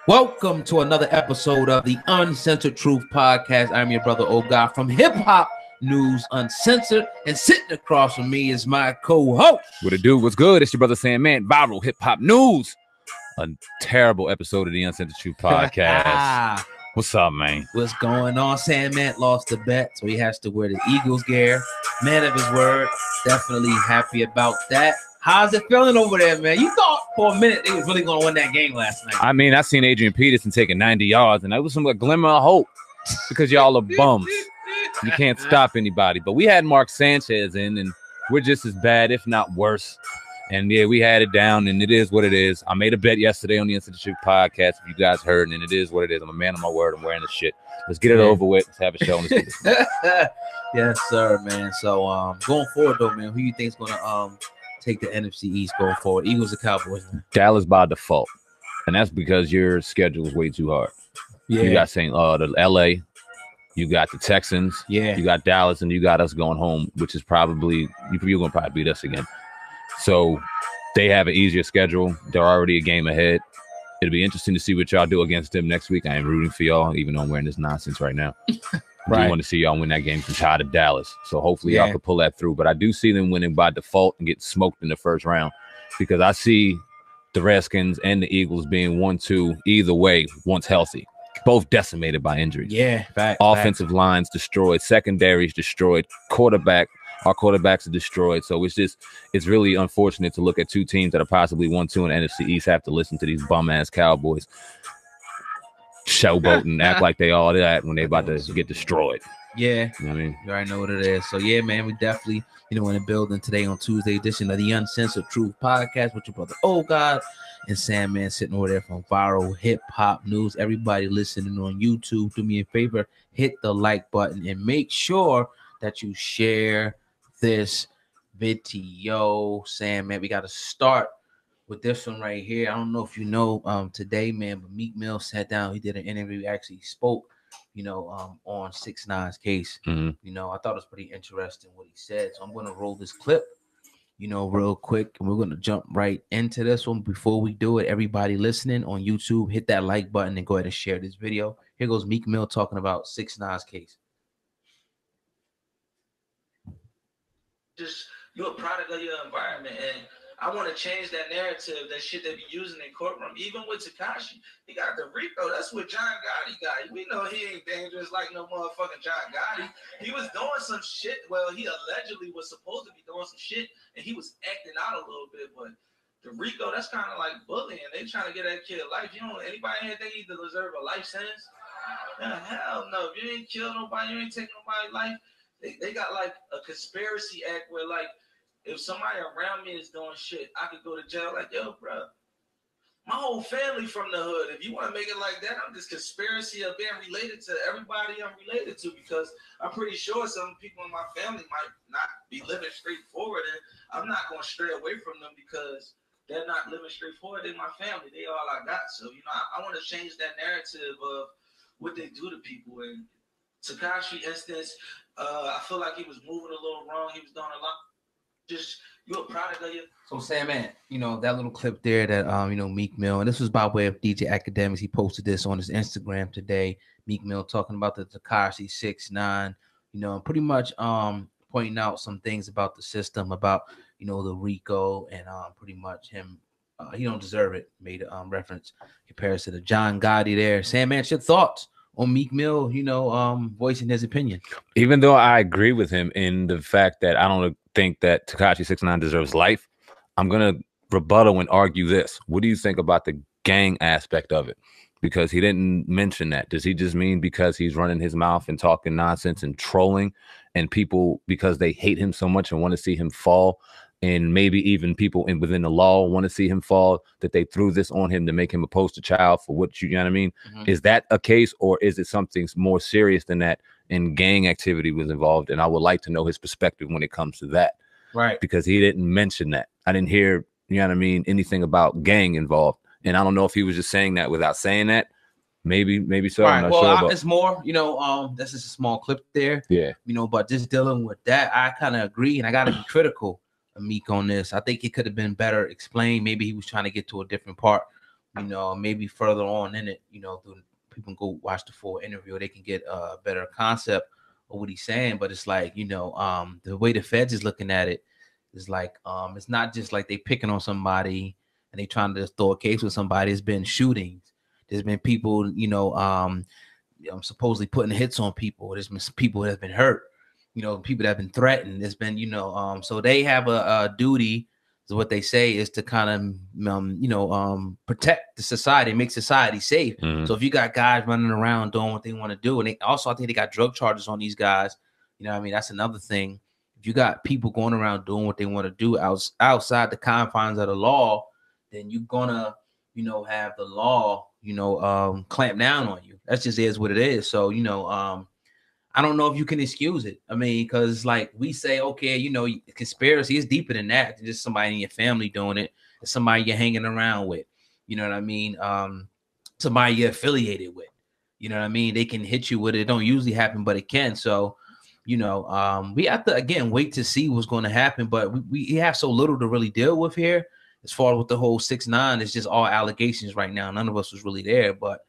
Welcome to another episode of the Uncensored Truth Podcast. I'm your brother, old guy from Hip Hop News Uncensored, and sitting across from me is my co-host. What it do? What's good? It's your brother Sandman. Viral Hip Hop News. A terrible episode of the Uncensored Truth Podcast. What's up, man? What's going on? Sandman lost the bet, so he has to wear the Eagles gear. Man of his word. Definitely happy about that. How's it feeling over there, man? You thought for a minute they was really going to win that game last night. I mean, I seen Adrian Peterson taking 90 yards, and that was some glimmer of hope because y'all are bums. You can't stop anybody. But we had Mark Sanchez in, and we're just as bad, if not worse. And, yeah, we had it down, and it is what it is. I made a bet yesterday on the Uncensored Truth Podcast, if you guys heard, and it is what it is. I'm a man of my word. I'm wearing this shit. Let's get it over with. Let's have a show. Yes, sir, man. So, going forward, though, man, who you think is going to take the NFC East going forward? Eagles or Cowboys? Dallas by default, and that's because your schedule is way too hard. Yeah, you got the LA, you got the Texans, yeah, you got Dallas, and you got us going home, which is probably you're gonna probably beat us again. So they have an easier schedule. They're already a game ahead. It'll be interesting to see what y'all do against them next week. I am rooting for y'all, even though I'm wearing this nonsense right now. Right. I want to see y'all win that game from Ty to Dallas. So hopefully y'all can pull that through. But I do see them winning by default and get smoked in the first round because I see the Redskins and the Eagles being 1-2 either way once healthy. Both decimated by injuries. Yeah, fact. Offensive lines destroyed, secondaries destroyed, our quarterbacks are destroyed. So it's really unfortunate to look at two teams that are possibly 1-2 in the NFC East have to listen to these bum-ass Cowboys showboat and act like they all that when they about to get destroyed. Yeah, you know what I mean, you already know what it is. So yeah, man, we definitely in the building today on Tuesday edition of the Uncensored Truth Podcast with your brother Old God and Sandman sitting over there from Viral Hip Hop News. Everybody listening on YouTube, do me a favor, hit the like button and make sure that you share this video. Sandman, we got to start with this one right here. I don't know if you know today, man, but Meek Mill sat down. He did an interview, actually spoke, on 69's case. Mm-hmm. I thought it was pretty interesting what he said. So I'm going to roll this clip, real quick. And we're going to jump right into this one. Before we do it, everybody listening on YouTube, hit that like button and go ahead and share this video. Here goes Meek Mill talking about 69's case. You're a product of your environment, and I want to change that narrative, that shit they be using in courtroom. Even with Tekashi, he got the Rico. That's what John Gotti got. We know he ain't dangerous like no motherfucking John Gotti. He was doing some shit. Well, he allegedly was supposed to be doing some shit, and he was acting out a little bit. But the Rico, that's kind of like bullying. They trying to get that kid life. Anybody here think he deserve a life sentence? Hell no. If you ain't killed nobody, you ain't taking nobody's life. They got like a conspiracy act where like if somebody around me is doing shit, I could go to jail. Like, yo, bro, my whole family from the hood. If you want to make it like that, I'm this conspiracy of being related to everybody I'm related to, because I'm pretty sure some people in my family might not be living straightforward, and I'm not going to stray away from them because they're not living straightforward. They're my family. They all I got. So, I want to change that narrative of what they do to people. And Tekashi instance, I feel like he was moving a little wrong. He was doing a lot. You're a product of you. So Sandman, that little clip there that Meek Mill, and this was by way of DJ Academics. He posted this on his Instagram today. Meek Mill talking about the Tekashi 69, and pretty much pointing out some things about the system, about the Rico, and pretty much him. He don't deserve it. Made a reference compares to the John Gotti there. Sandman, your thoughts on Meek Mill, voicing his opinion? Even though I agree with him in the fact that I don't think that Tekashi 69 deserves life, I'm going to rebuttal and argue this. What do you think about the gang aspect of it? Because he didn't mention that. Does he just mean because he's running his mouth and talking nonsense and trolling, and people, because they hate him so much and want to see him fall, and maybe even people within the law want to see him fall, that they threw this on him to make him a poster child for what you know what I mean? Mm-hmm. Is that a case, or is it something more serious than that, and gang activity was involved? And I would like to know his perspective when it comes to that. Right. Because he didn't mention that. I didn't hear, anything about gang involved. And I don't know if he was just saying that without saying that. Maybe so. Right. I'm not sure. But It's more, this is a small clip there. Yeah. But just dealing with that, I kind of agree, and I got to be critical of Meek on this. I think it could have been better explained. Maybe he was trying to get to a different part you know, maybe further on in it, you know, people can go watch the full interview, or they can get a better concept of what he's saying. But it's like, you know, the way the feds is looking at it is like, it's not just like they picking on somebody and they trying to throw a case with somebody. It's been shootings. There's been people, you know, supposedly putting hits on people. There's been people that have been hurt, you know, people that have been threatened. There's been, you know, so they have a duty, is what they say, is to kind of, you know, protect the society, make society safe. Mm-hmm. So if you got guys running around doing what they want to do, and they also, I think they got drug charges on these guys, you know what I mean? That's another thing. If you got people going around doing what they want to do outside the confines of the law, then you're gonna, you know, have the law, you know, clamp down on you. That's just is what it is. So, you know, I don't know if you can excuse it. I mean, because like we say, okay, you know, conspiracy is deeper than that. It's just somebody in your family doing it. It's somebody you're hanging around with. You know what I mean? Somebody you're affiliated with. You know what I mean? They can hit you with it. It don't usually happen, but it can. So, you know, we have to, again, wait to see what's going to happen. But we have so little to really deal with here. As far as with the whole 6ix9ine, it's just all allegations right now. None of us was really there, but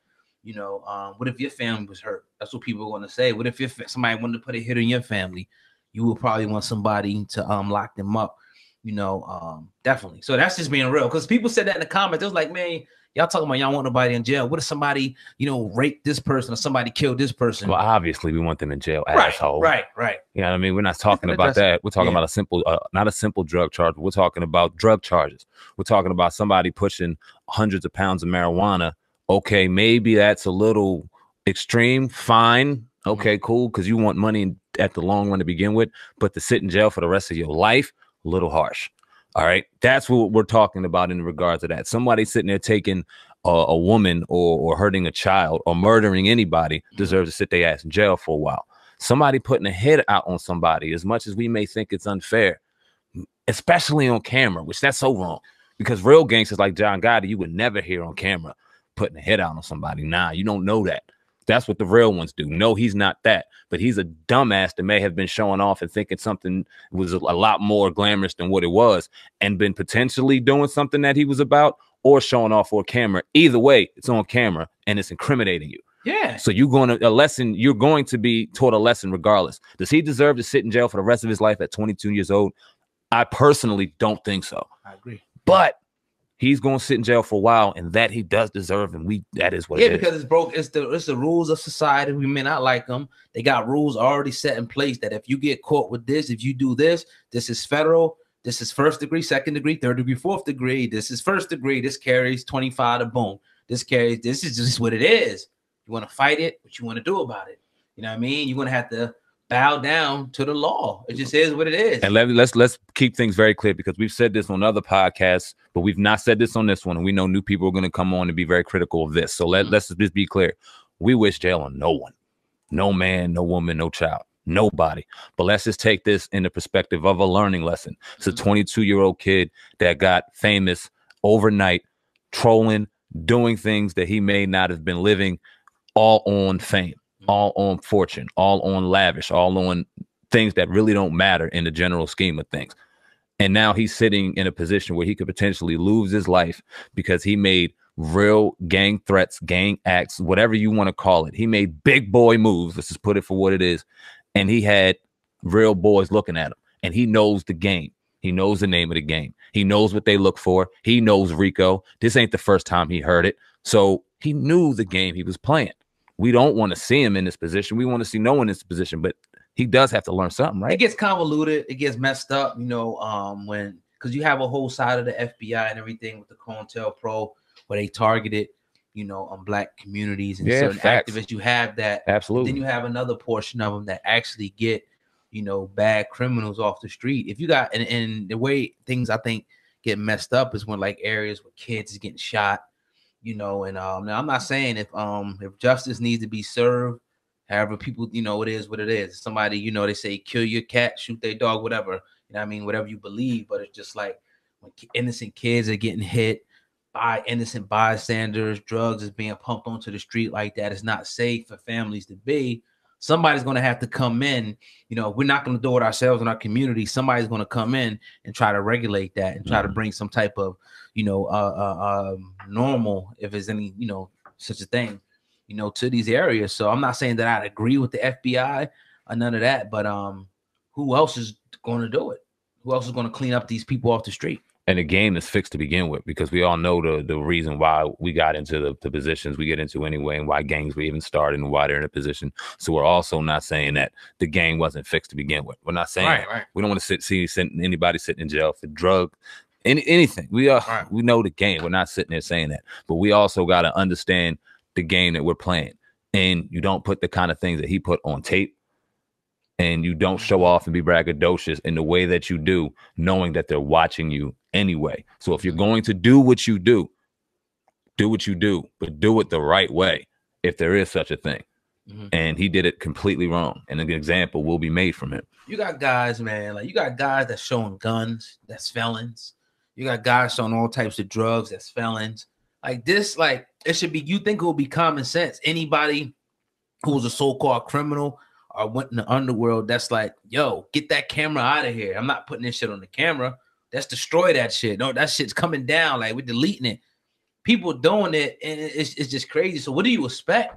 you know, what if your family was hurt? That's what people are going to say. What if somebody wanted to put a hit on your family? You would probably want somebody to lock them up. You know, definitely. So that's just being real. Because people said that in the comments. It was like, man, y'all talking about y'all want nobody in jail. What if somebody, you know, raped this person or somebody killed this person? Well, obviously we want them in jail, right, asshole. Right. You know what I mean? We're not talking about that. We're talking about a simple, not a simple drug charge. But we're talking about drug charges. We're talking about somebody pushing hundreds of pounds of marijuana. Okay, maybe that's a little extreme. Fine. Okay, cool. Because you want money at the long run to begin with. But to sit in jail for the rest of your life, a little harsh. All right. That's what we're talking about in regards to that. Somebody sitting there taking a woman or hurting a child or murdering anybody deserves to sit their ass in jail for a while. Somebody putting a hit out on somebody, as much as we may think it's unfair, especially on camera, which that's so wrong. Because real gangsters like John Gotti, you would never hear on camera putting a hit out on somebody. Nah, you don't know that. That's what the real ones do. No, he's not that. But he's a dumbass that may have been showing off and thinking something was a lot more glamorous than what it was and been potentially doing something that he was about or showing off for a camera. Either way, it's on camera and it's incriminating you. Yeah. So you're going to be taught a lesson regardless. Does he deserve to sit in jail for the rest of his life at 22 years old? I personally don't think so. I agree. But he's going to sit in jail for a while, and that he does deserve, and that is what it is. Yeah, because it's broke. It's the rules of society. We may not like them. They got rules already set in place that if you get caught with this, if you do this, this is federal. This is first degree, second degree, third degree, fourth degree. This is first degree. This carries 25 to boom. This is just what it is. You want to fight it, what you want to do about it. You know what I mean? You're going to have to bow down to the law. It just is what it is. And let's keep things very clear, because we've said this on other podcasts, but we've not said this on this one. And we know new people are going to come on and be very critical of this. So let's just be clear. We wish jail on no one, no man, no woman, no child, nobody. But let's just take this in the perspective of a learning lesson. It's a 22-year-old kid that got famous overnight, trolling, doing things that he may not have been living, all on fame, all on fortune, all on lavish, all on things that really don't matter in the general scheme of things. And now he's sitting in a position where he could potentially lose his life because he made real gang threats, gang acts, whatever you want to call it. He made big boy moves. Let's just put it for what it is. And he had real boys looking at him, and he knows the game. He knows the name of the game. He knows what they look for. He knows Rico. This ain't the first time he heard it. So he knew the game he was playing. We don't want to see him in this position. We want to see no one in this position, but he does have to learn something, right? It gets convoluted. It gets messed up, you know, because you have a whole side of the FBI and everything with the COINTELPRO where they targeted, you know, on black communities and certain activists. You have that. Absolutely. Then you have another portion of them that actually get, you know, bad criminals off the street. If you got, and the way things I think get messed up is when like areas where kids is getting shot, you know, and now I'm not saying if justice needs to be served, however people, you know, it is what it is. Somebody, you know, they say kill your cat, shoot their dog, whatever, you know what I mean, whatever you believe. But it's just like when innocent kids are getting hit by innocent bystanders, drugs is being pumped onto the street like that. It's not safe for families to be. somebody's going to have to come in. You know, we're not going to do it ourselves in our community. Somebody's going to come in and try to regulate that and try to bring some type of, you know, normal, if there's any, you know, such a thing, you know, to these areas. So I'm not saying that I'd agree with the FBI or none of that, but who else is going to do it? Who else is going to clean up these people off the street? And the game is fixed to begin with, because we all know the reason why we got into the positions we get into anyway, and why gangs were even started and why they're in a position. So we're also not saying that the game wasn't fixed to begin with. We're not saying right. We don't want to see anybody sitting in jail for drug, anything. We know the game. We're not sitting there saying that, but we also got to understand the game that we're playing. And you don't put the kind of things that he put on tape. And you don't show off and be braggadocious in the way that you do, knowing that they're watching you anyway. So if you're going to do what you do, but do it the right way, if there is such a thing. And he did it completely wrong. And an example will be made from him. You got guys, man, like you got guys that's showing guns, that's felons. You got guys showing all types of drugs, that's felons. Like this, like it should be, you think it will be common sense. Anybody who's a so-called criminal or went in the underworld, that's like, yo, get that camera out of here. I'm not putting this shit on the camera. Let's destroy that shit. No, that shit's coming down. Like, we're deleting it. People doing it, and it's just crazy. So what do you expect?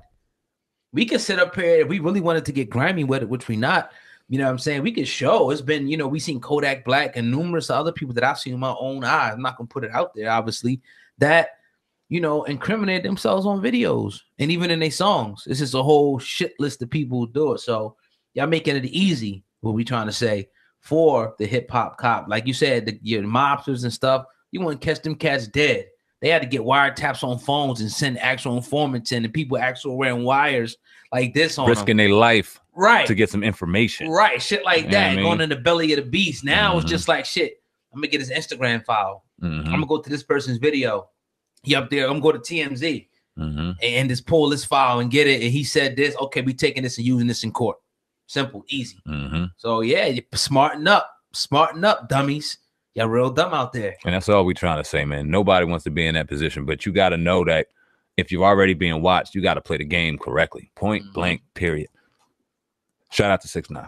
We can sit up here if we really wanted to get grimy with it, which we not. You know what I'm saying? We could show. It's been, you know, we seen Kodak Black and numerous other people that I've seen with my own eyes. I'm not going to put it out there, obviously, that, you know, incriminate themselves on videos and even in their songs. It's just a whole shit list of people who do it. So y'all making it easy, what we trying to say, for the hip hop cop. Like you said, your mobsters and stuff, you want to catch them cats dead. They had to get wiretaps on phones and send actual informants in, and people actually wearing wires like this on risking their life right to get some information. Right, shit like You that, know what I going mean? in the belly of the beast. Now it's just like, shit, I'm going to get his Instagram file. I'm going to go to this person's video. He up there, I'm going to go to TMZ and just pull this file and get it. And he said this. Okay, we taking this and using this in court. Simple, easy. So yeah, you smarten up, dummies. Y'all real dumb out there. And that's all we trying to say, man. Nobody wants to be in that position, but you got to know that if you're already being watched, you got to play the game correctly. Point blank, period. Shout out to 69.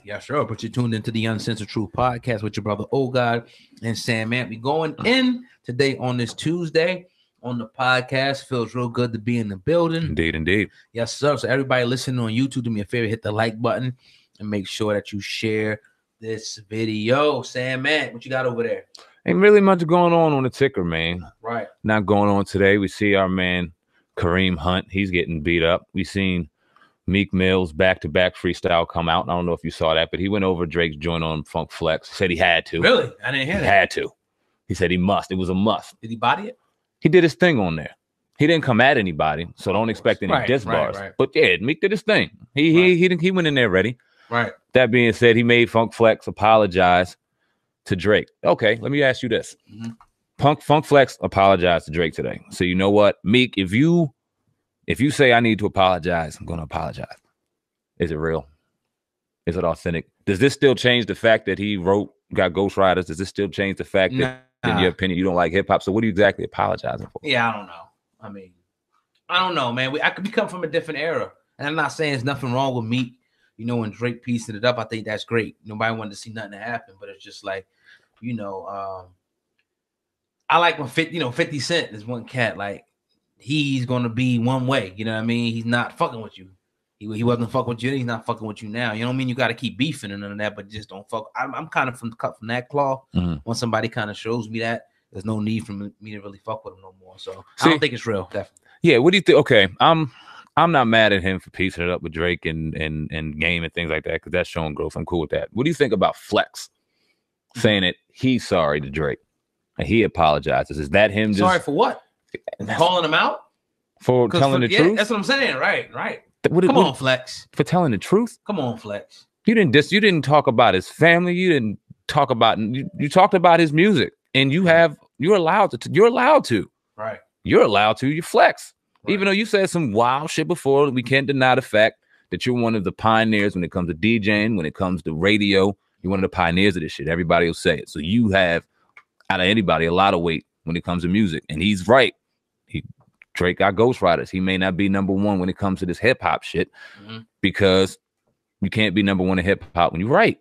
Yeah, sure. But you're tuned into the Uncensored Truth podcast with your brother, Oh God, and Sam Man. We going in today on this Tuesday on the podcast. Feels real good to be in the building. Indeed, indeed. Yes, sir. So everybody listening on YouTube, do me a favor, hit the like button and make sure that you share this video. Sam Man, what you got over there? Ain't really much going on the ticker, man. Right. Not going on today. We see our man Kareem Hunt. He's getting beat up. We seen Meek Mill's back-to-back freestyle come out. I don't know if you saw that, but he went over Drake's joint on Funk Flex. Said he had to. Really? I didn't hear that. He had to. He said he must. It was a must. Did he body it? He did his thing on there. He didn't come at anybody, so don't expect any diss bars. Right. But yeah, Meek did his thing. He went in there ready. Right. That being said, he made Funk Flex apologize to Drake. Okay, let me ask you this. Funk Flex apologized to Drake today. So you know what, Meek, if you say I need to apologize, I'm going to apologize. Is it real? Is it authentic? Does this still change the fact that he got ghostwriters? Does this still change the fact that, in your opinion, you don't like hip hop? So what are you exactly apologizing for? Yeah, I don't know. I mean, I don't know, man. We come from a different era. And I'm not saying there's nothing wrong with Meek, you know, when Drake piecing it up. I think that's great. Nobody wanted to see nothing happen, but it's just like, you know, I like when 50 Cent is one cat, like, he's going to be one way. You know what I mean? He's not fucking with you. He wasn't fucking with you. He's not fucking with you now. You know what I mean? You got to keep beefing and none of that, but just don't fuck. I'm kind of cut from that cloth. When somebody kind of shows me that, there's no need for me to really fuck with him no more. So I don't think it's real. Definitely. Yeah. What do you think? Okay. I'm not mad at him for piecing it up with Drake and Game and things like that, because that's showing growth. I'm cool with that. What do you think about Flex saying that he's sorry to Drake and he apologizes? Is that him just sorry for what? Calling him out? For telling the truth? That's what I'm saying. Right. Come on, Flex. For telling the truth? Come on, Flex. You didn't talk about his family. You didn't talk about you talked about his music, and you're allowed to. Right. You're allowed to. You flex. Right. Even though you said some wild shit before, we can't deny the fact that you're one of the pioneers when it comes to DJing, when it comes to radio. You're one of the pioneers of this shit. Everybody will say it. So you have, out of anybody, a lot of weight when it comes to music. And he's right. Drake got ghostwriters. He may not be number one when it comes to this hip hop shit because you can't be number one in hip hop when you write.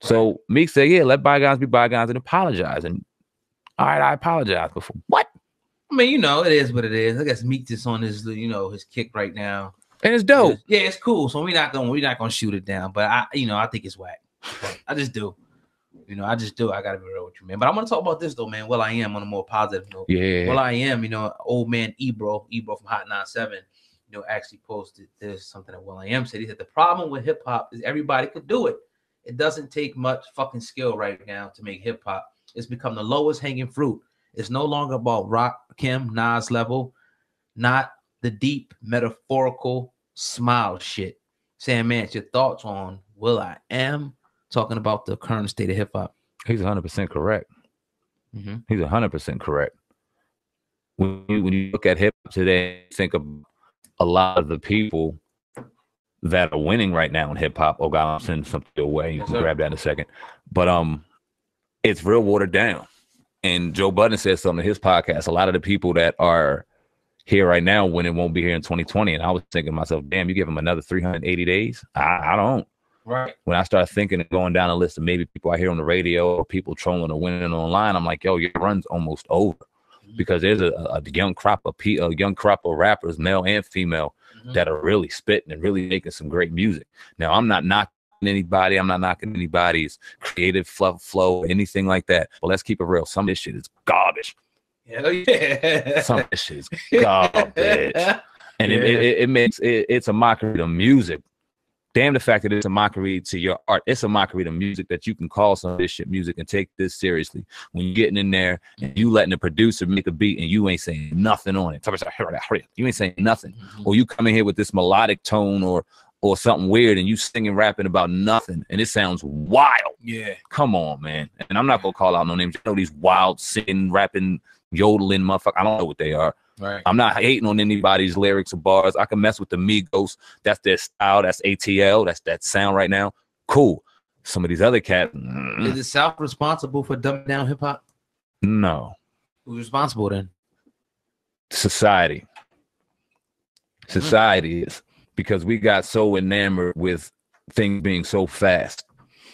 So Meek said, yeah, let bygones be bygones and apologize. And all right, I apologize before. What? I mean, you know, it is what it is. I guess Meek just on his, you know, his kick right now. And it's dope. Yeah, it's cool. So we're not gonna shoot it down. But I think it's whack. I just do. You know, I just do. I gotta be real with you, man. But I'm gonna talk about this though, man. Well, I am on a more positive note. Yeah. Well, I am. You know, old man Ebro from Hot 97. You know, actually posted this something that Will I Am said. He said the problem with hip hop is everybody could do it. It doesn't take much fucking skill right now to make hip hop. It's become the lowest hanging fruit. It's no longer about Rock, Kim, Nas level, not the deep metaphorical smile shit. Sam Mance, your thoughts on Will I Am talking about the current state of hip hop? He's 100% correct. He's 100% correct. When you look at hip hop today, think of a lot of the people that are winning right now in hip hop. Oh God, I'll send something away. You can grab that in a second. But it's real watered down. And Joe Budden said something in his podcast. A lot of the people that are here right now winning won't be here in 2020. And I was thinking to myself, damn, you give them another 380 days? I don't. Right. When I started thinking and going down a list of maybe people I hear on the radio or people trolling or winning online, I'm like, yo, your run's almost over. Because there's a young crop of rappers, male and female, that are really spitting and really making some great music. Now, I'm not knocking anybody. I'm not knocking anybody's creative flow, anything like that. But let's keep it real. Some of this shit is garbage. Hell yeah. Some of this shit is garbage. And it's a mockery to music. Damn the fact that it's a mockery to your art. It's a mockery to music that you can call some of this shit music and take this seriously. When you're getting in there and you letting the producer make a beat and you ain't saying nothing on it. You ain't saying nothing. Or you come in here with this melodic tone or something weird and you singing, rapping about nothing and it sounds wild. Yeah. Come on, man. And I'm not going to call out no names. You know these wild singing, rapping, yodeling motherfuckers. I don't know what they are. Right. I'm not hating on anybody's lyrics or bars. I can mess with the Migos. That's their style. That's ATL. That's that sound right now. Cool. Some of these other cats. Is the South responsible for dumbing down hip hop? No. Who's responsible then? Society. Society is, because we got so enamored with things being so fast.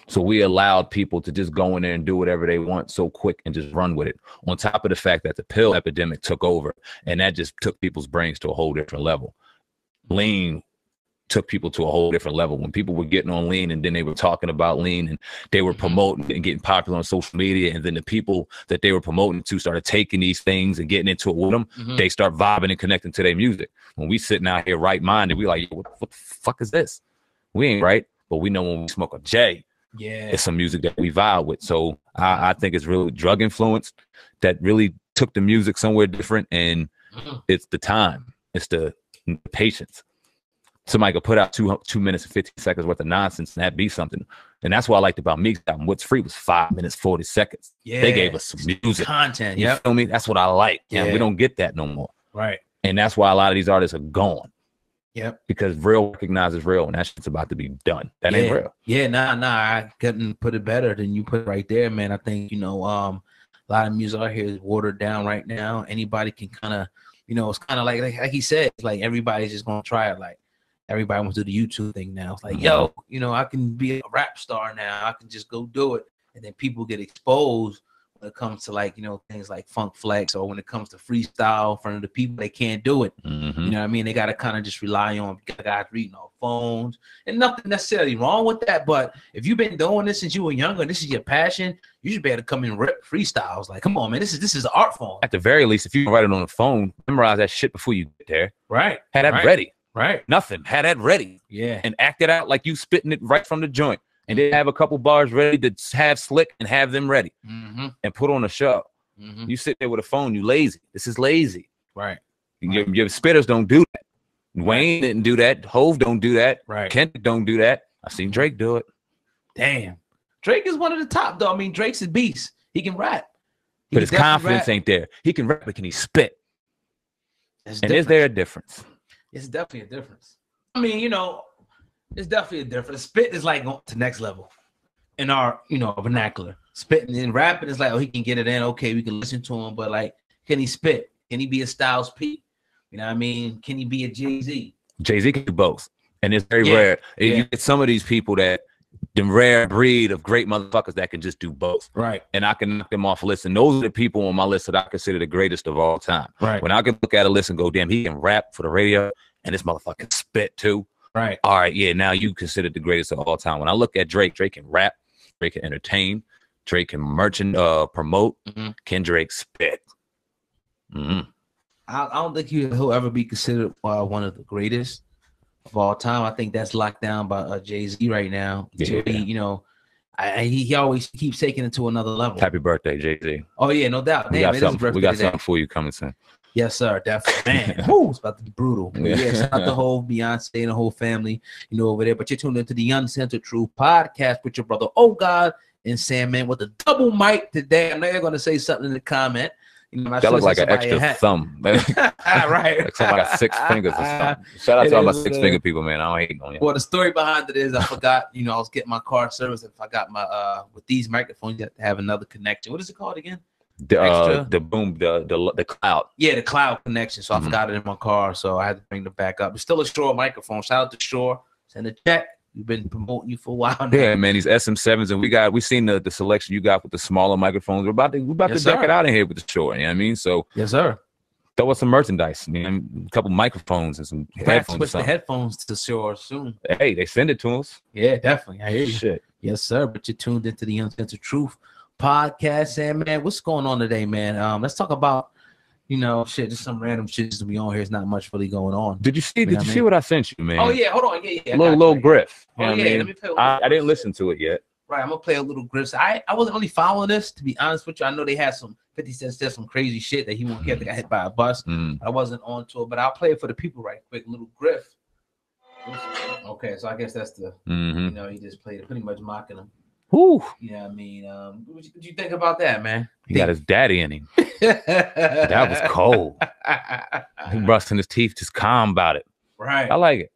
So we allowed people to just go in there and do whatever they want so quick and just run with it. On top of the fact that the pill epidemic took over and that just took people's brains to a whole different level. Lean took people to a whole different level. When people were getting on lean and then they were talking about lean and they were promoting and getting popular on social media, and then the people that they were promoting to started taking these things and getting into it with them, they start vibing and connecting to their music. When we sitting out here right-minded, we like, what the fuck is this? We ain't right, but we know when we smoke a J, it's some music that we vibe with. So I think it's really drug influenced that really took the music somewhere different. And it's the time. It's the patience. Somebody could put out 2 minutes and 15 seconds worth of nonsense and that be something. And that's what I liked about Meek's album. What's Free was 5 minutes, 40 seconds. Yeah. They gave us some music. Content. You feel me? That's what I like. Yeah. We don't get that no more. Right. And that's why a lot of these artists are gone. Yep. Because real recognizes real, and that shit's about to be done. That ain't real. Yeah, nah. I couldn't put it better than you put it right there, man. I think, a lot of music out here is watered down right now. Anybody can kind of, it's kind of like he said, it's like everybody's just gonna try it. Like everybody wants to do the YouTube thing now. It's like, yo, I can be a rap star now. I can just go do it, and then people get exposed. When it comes to things like Funk Flex, or when it comes to freestyle in front of the people, they can't do it. You know what I mean? They got to kind of just rely on guys reading off phones, and nothing necessarily wrong with that. But if you've been doing this since you were younger and this is your passion, you should be able to come and rip freestyles. Like, come on, man, this is an art form. At the very least, if you write it on the phone, memorize that shit before you get there. Right. Had that ready. Right. Nothing. Had that ready. Yeah. And act it out like you spitting it right from the joint. And then have a couple bars ready to have slick and have them ready and put on a show. You sit there with a phone, you lazy. This is lazy. Right. Your spitters don't do that. Wayne didn't do that. Hove don't do that. Right. Kendrick don't do that. I've seen Drake do it. Damn. Drake is one of the top, though. I mean, Drake's a beast. He can rap. But his confidence ain't there. He can rap, but can he spit? And is there a difference? It's definitely a difference. I mean, it's definitely a difference. Spit is like going to next level in our, vernacular. Spitting and rapping is like, he can get it in. Okay, we can listen to him, but like, can he spit? Can he be a Styles P? You know what I mean? Can he be a Jay-Z? Jay-Z can do both. And it's very rare. Yeah. You get some of these people that the rare breed of great motherfuckers that can just do both. Right. And I can knock them off a list. And those are the people on my list that I consider the greatest of all time. Right. When I can look at a list and go, damn, he can rap for the radio and this motherfucker spit too. Right. All right, yeah, now you consider the greatest of all time. When I look at Drake, Drake can rap, Drake can entertain, Drake can promote, can Drake spit? I don't think he'll ever be considered one of the greatest of all time. I think that's locked down by Jay-Z right now. Yeah. He always keeps taking it to another level. Happy birthday, Jay-Z. Oh yeah, no doubt. We got something for you coming soon. Yes, sir. Definitely. Man, it's about to be brutal. Yeah, shout out the whole Beyonce and the whole family, over there. But you're tuned into the Uncensored Truth podcast with your brother, Oh God, and Sam, man, with a double mic today. I know you're going to say something in the comment. That looks like an extra thumb. Right. Like somebody got 6 fingers or something. Shout out to all my 6-finger people, man. I don't hate on you. Well, the story behind it is I forgot, I was getting my car serviced. If I got my, with these microphones, you have to have another connection. What is it called again? The cloud. Yeah, the cloud connection. So I forgot it in my car, so I had to bring it back up. It's still a Shure microphone. Shout out to Shure. Send a check. We've been promoting you for a while now. Yeah, man, these SM7s, and we seen the selection you got with the smaller microphones. We're about to deck it out in here with the Shure. You know what I mean? So yes, sir. Throw us some merchandise. A couple microphones and some headphones. Switch the headphones to Shure soon. Hey, they send it to us. Yeah, definitely. I hear you. Shit. Yes, sir. But you're tuned into the Uncensored Truth podcast, and man, what's going on today, man? Let's talk about just some random shit to be on here. It's not much really going on. Did you see what I sent you, man? Oh yeah, hold on. Yeah. Little griff. Oh yeah, let me play. I didn't listen to it yet. Right, I'm gonna play a little griff. I wasn't really following this, to be honest with you. I know they had some 50 Cent said some crazy shit that he won't get. Got hit by a bus. I wasn't on to it, but I'll play it for the people right quick. Little griff. Okay, so I guess that's the he just played it, pretty much mocking him. Whew. You know what I mean? What you think about that, man? He got his daddy in him. That was cold. He busting his teeth, just calm about it. Right. I like it.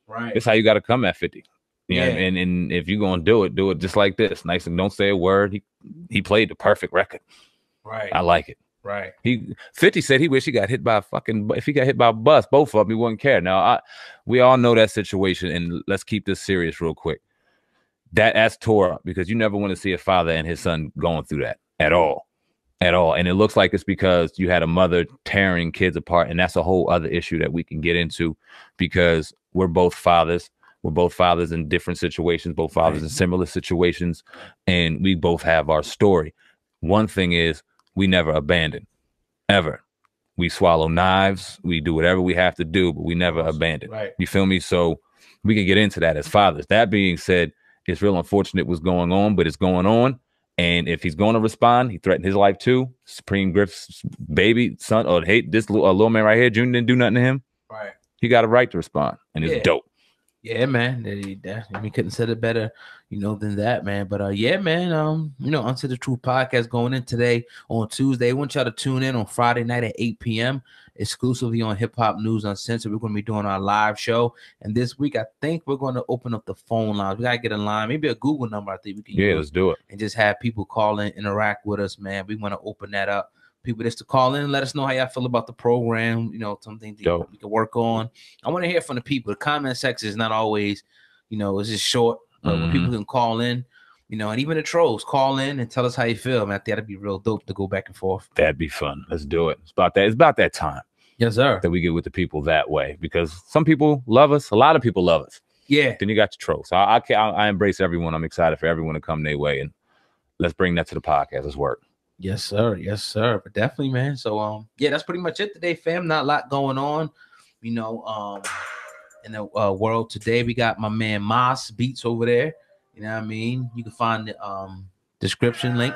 Right. That's how you got to come at 50. Yeah. And if you're gonna do it just like this. Nice and don't say a word. He played the perfect record. Right. I like it. Right. 50 said he wished he got hit by if he got hit by a bus, both of them, he wouldn't care. Now we all know that situation, and let's keep this serious real quick. That's tore up, because you never want to see a father and his son going through that at all. And it looks like it's because you had a mother tearing kids apart, and that's a whole other issue that we can get into, because we're both fathers. We're both fathers in different situations, both fathers in similar situations, and we both have our story. One thing is, we never abandon, ever. We swallow knives, we do whatever we have to do, but we never abandon. Right. You feel me? So we can get into that as fathers. That being said, it's real unfortunate what's going on, but it's going on. And if he's going to respond, he threatened his life too. Supreme Griff's baby, son, or hate this little man right here, Junior didn't do nothing to him. Right. He got a right to respond, and it's dope. Yeah, man. We couldn't said it better, than that, man. But yeah, man. Uncensored Truth podcast going in today on Tuesday. I want y'all to tune in on Friday night at 8 p.m. exclusively on Hip Hop News Uncensored. We're going to be doing our live show, and this week I think we're going to open up the phone lines. We gotta get a line, maybe a Google number. I think we can. Yeah, let's do it, and just have people call in, interact with us, man. We want to open that up. People just to call in and let us know how y'all feel about the program, something that we can work on. I want to hear from the people. The comment section is not always, it's just short, but when people can call in, and even the trolls call in and tell us how you feel, man. I think that'd be real dope to go back and forth. That'd be fun. Let's do it. It's about that time. Yes, sir. That we get with the people that way, because some people love us. A lot of people love us. Yeah. Then you got your trolls. So I embrace everyone. I'm excited for everyone to come their way, and let's bring that to the podcast. Let's work. Yes, sir. Yes, sir. But definitely, man. So, yeah, that's pretty much it today, fam. Not a lot going on, in the world today. We got my man Moz Beats over there. You know what I mean? You can find the description link.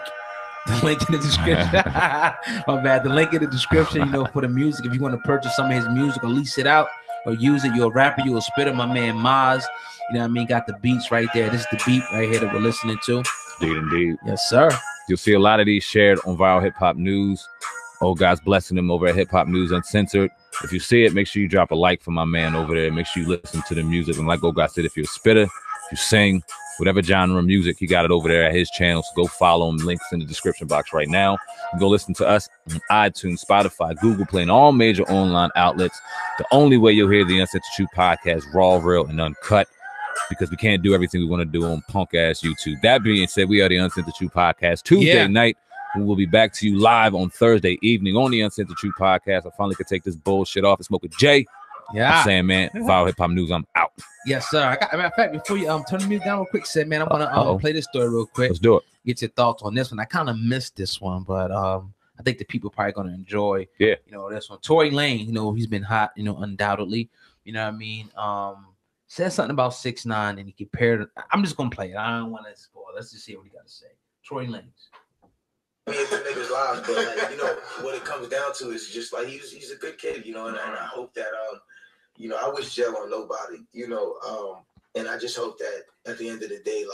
The link in the description. My bad. The link in the description, for the music. If you want to purchase some of his music or lease it out or use it, you're a rapper, you're a spitter. My man Moz, you know what I mean? Got the beats right there. This is the beat right here that we're listening to. Indeed. Yes, sir. You'll see a lot of these shared on Viral Hip Hop News. Oh, God's blessing them over at Hip Hop News Uncensored. If you see it, make sure you drop a like for my man over there. Make sure you listen to the music. And like Oh God said, if you're a spitter, if you sing, whatever genre of music. He got it over there at his channel. So go follow him. Links in the description box right now. And go listen to us on iTunes, Spotify, Google Play, and all major online outlets. The only way you'll hear the Uncensored Truth podcast, raw, real, and uncut, because we can't do everything we want to do on punk ass YouTube. That being said, we are the Uncensored Truth podcast. Tuesday night, we will be back to you live on Thursday evening on the Uncensored Truth podcast. I finally could take this bullshit off and smoke with Jay. Yeah, I'm saying, man, Viral Hip Hop News, I'm out. Yes, sir. As a matter of fact, before you turn the music down real quick, man, I want to play this story real quick. Let's do it. Get your thoughts on this one. I kind of missed this one, but I think the people are probably going to enjoy. Yeah, this one. Tory Lanez, he's been hot, undoubtedly. You know what I mean? Said something about 6ix9ine and he compared. I'm just gonna play it. I don't want to spoil. Let's just see what he got to say. Tory Lanez. Into niggas' lives, but what it comes down to is just like he's a good kid, and I hope that I wish jail on nobody, and I just hope that at the end of the day,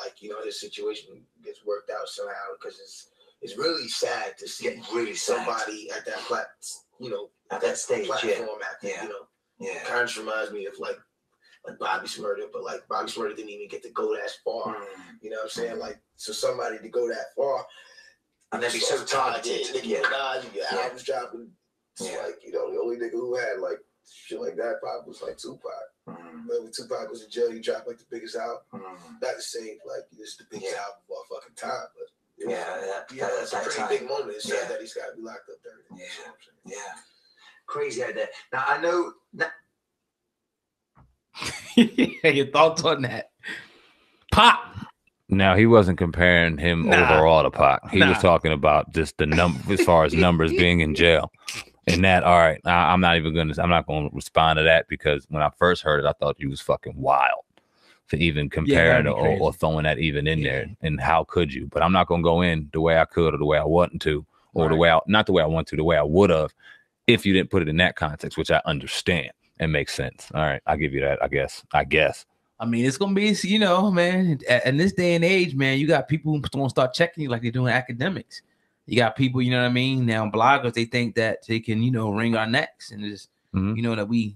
his situation gets worked out somehow, because it's really sad to see somebody at that at that stage, platform kind of reminds me of like Bobby Shmurda, but Bobby Shmurda didn't even get to go that far. You know what I'm saying? So somebody to go that far. And then be so talented. You got albums dropping. The only nigga who had shit like that probably was Tupac. When Tupac was in jail, he dropped the biggest album. Not the same, this is the biggest album of all fucking time, but that's a pretty big moment. It's sad that he's got to be locked up there. Crazy like that. Now I know. Your thoughts on that? Pop. Now, he wasn't comparing him overall to Pac. He was talking about just the number, as far as numbers being in jail. And that, all right, I'm not going to respond to that, because when I first heard it, I thought he was fucking wild for even comparing or throwing that even in there. And how could you? But I'm not going to go in the way I could, or the way I wanted to, or not the way I want to, the way I would have, if you didn't put it in that context, which I understand and makes sense. All right, I'll give you that, I guess. I mean, it's gonna be, man. In this day and age, man, you got people who gonna start checking you like they're doing academics. You got people, you know what I mean. Now, bloggers, they think that they can, wring our necks and just, that we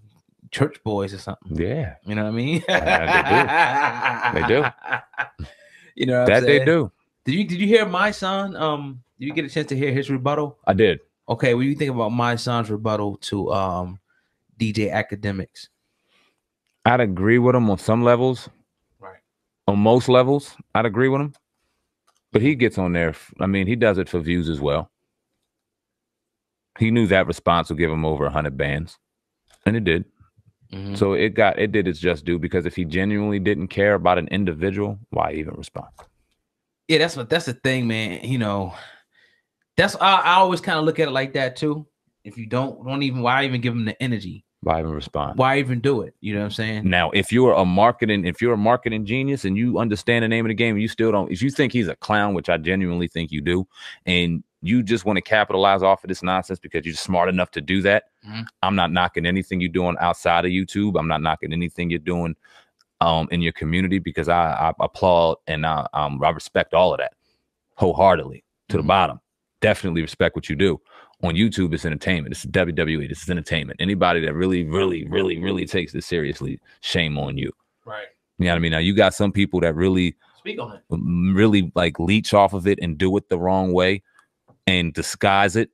church boys or something. Yeah, you know what I mean. They do. You know what that I'm saying? They do. Did you hear my son? Did you get a chance to hear his rebuttal? I did. Okay, what do you think about my son's rebuttal to DJ Academics? I'd agree with him on some levels. Right. On most levels, I'd agree with him. But he gets on there. I mean, he does it for views as well. He knew that response would give him over 100 bands. And it did. So it did its just due, because if he genuinely didn't care about an individual, why even respond? Yeah, that's the thing, man. That's I always kind of look at it like that too. If you don't even, why even give him the energy? Why even respond? Why even do it? You know what I'm saying? Now, if you're a marketing genius and you understand the name of the game, and you still don't, if you think he's a clown, which I genuinely think you do, and you just want to capitalize off of this nonsense because you're smart enough to do that, I'm not knocking anything you're doing outside of YouTube. I'm not knocking anything you're doing in your community, because I applaud and I respect all of that wholeheartedly to the bottom. Definitely respect what you do. On YouTube, it's entertainment. This is WWE. This is entertainment. Anybody that really, really, really, really takes this seriously, shame on you. Right. You know what I mean? Now, you got some people that really speak on it, really leech off of it and do it the wrong way and disguise it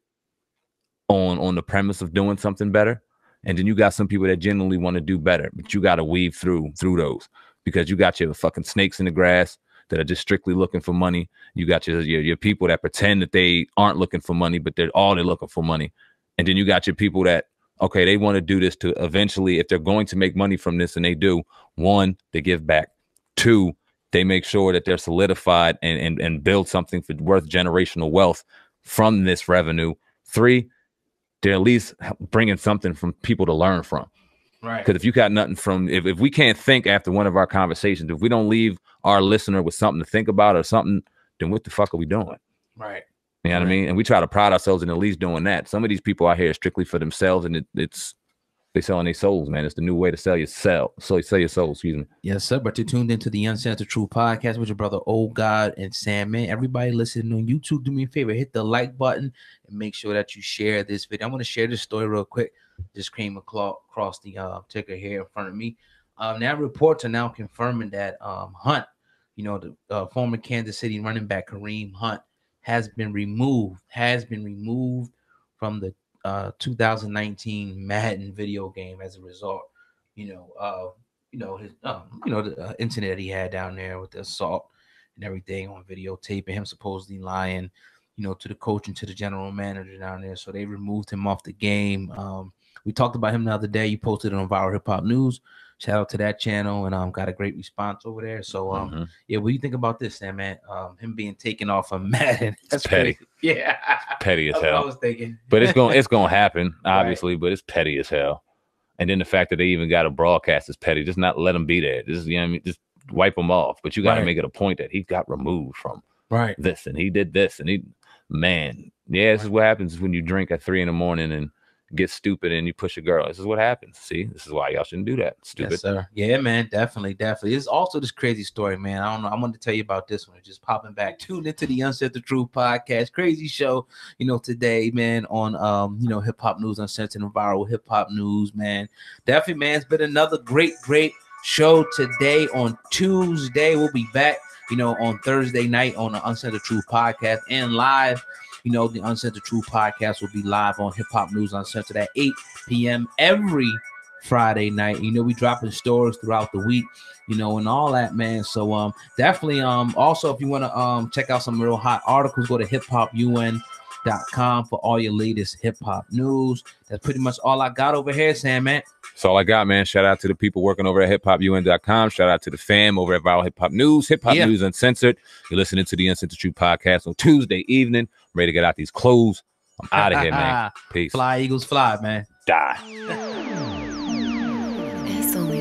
on the premise of doing something better. And then you got some people that genuinely want to do better, but you got to weave through those, because you got your fucking snakes in the grass that are just strictly looking for money. You got your people that pretend that they aren't looking for money, but they're looking for money. And then you got your people that, okay, they want to do this to eventually, if they're going to make money from this, and they do, 1, they give back. 2, they make sure that they're solidified and build something worth generational wealth from this revenue. 3, they're at least bringing something from people to learn from. Right. Because if you got nothing from, if we can't think after one of our conversations, if we don't leave our listener with something to think about or something, then what the fuck are we doing? Right. You know what I mean? And we try to pride ourselves in at least doing that. Some of these people out here are strictly for themselves, and they selling their souls, man. It's the new way to sell your soul. Excuse me. Yes, sir. But you're tuned into the Uncensored Truth podcast with your brother, Old God and Sam, man. Everybody listening on YouTube, do me a favor, hit the like button and make sure that you share this video. I want to share this story real quick. Just came across the ticker here in front of me. Now reports are now confirming that Hunt, you know, the former Kansas City running back Kareem Hunt has been removed from the 2019 Madden video game as a result, his the incident that he had down there with the assault and everything on videotape, and him supposedly lying, to the coach and to the general manager down there. So they removed him off the game. We talked about him the other day. You posted it on Viral Hip Hop News. Shout out to that channel, and got a great response over there. So yeah, what do you think about this, Sam, man? Him being taken off of Madden. That's petty. Crazy. Yeah, petty as that's hell. what I was thinking. But it's gonna happen, obviously. Right. But it's petty as hell. And then the fact that they even got a broadcast is petty. Just not let him be there. Just just wipe him off. But you got to make it a point that he got removed from this, and he did this, and this is what happens when you drink at 3 a.m. and get stupid and you push a girl. This is what happens. See, this is why y'all shouldn't do that. Stupid. Yes, sir. Yeah, man, definitely. It's also this crazy story, man. I don't know. I wanted to tell you about this one. It's just popping back. Tune into the Uncensored Truth podcast. Crazy show, today, man, on Hip Hop News, Uncensored and Viral Hip Hop News, man. Definitely, man. It's been another great show today on Tuesday. We'll be back, on Thursday night on the Uncensored Truth podcast and live. The Uncensored Truth podcast will be live on Hip Hop News Uncensored at 8 p.m. every Friday night. We dropping stories throughout the week, and all that, man. So definitely also, if you want to check out some real hot articles, go to hiphopun.com for all your latest hip hop news. That's pretty much all I got over here, Sam, man. That's all I got, man. Shout out to the people working over at hiphopun.com. Shout out to the fam over at Viral Hip Hop News, Hip Hop News Uncensored. You're listening to the Uncensored Truth podcast on Tuesday evening. I'm ready to get out these clothes. I'm out of here, man. Peace. Fly, Eagles, fly, man. Die. It's only